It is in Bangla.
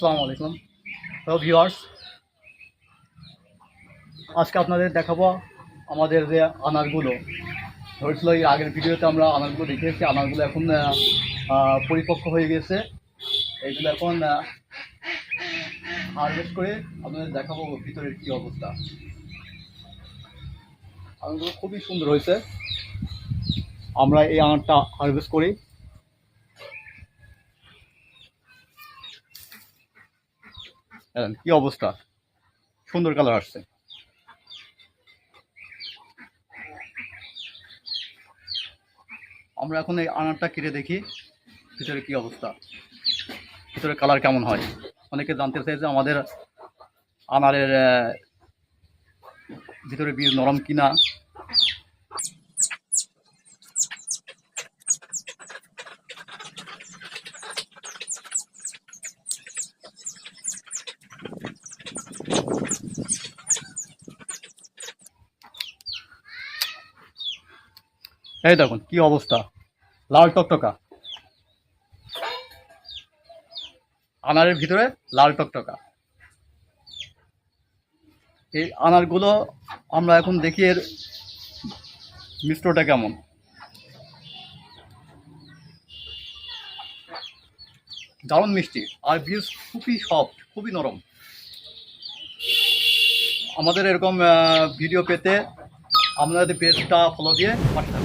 আসসালামু আলাইকুম। তো ভিউয়ার্স, আজকে আপনাদের দেখাবো আমাদের যে আনারগুলো ধরেছিল। এই আগের ভিডিওতে আমরা আনারগুলো দেখিয়েছি। আনারগুলো এখন পরিপক্ক হয়ে গেছে। এইগুলো এখন হারভেস্ট করে আপনাদের দেখাবো ভিতরের কী অবস্থা। আনারগুলো খুবই সুন্দর হয়েছে। আমরা এই আনারটা হারভেস্ট করি। কি অবস্থা, সুন্দর কালার আসছে। আমরা এখন এই আনারটা কেটে দেখি ভিতরে কি অবস্থা, ভিতরে কালার কেমন হয়। অনেকে জানতে চাই যে আমাদের আনারের ভিতরে বীজ নরম কিনা। এই দেখুন কি অবস্থা, লাল টকটকা আনারের ভিতরে, লাল টকটকা। এই আনারগুলো আমরা এখন দেখি এর মিষ্টটা কেমন। দারুণ মিষ্টি, আর বীজ খুবই সফট, খুবই নরম। আমাদের এরকম ভিডিও পেতে আপনাদের পেজটা ফলো দিয়ে পাঠাতে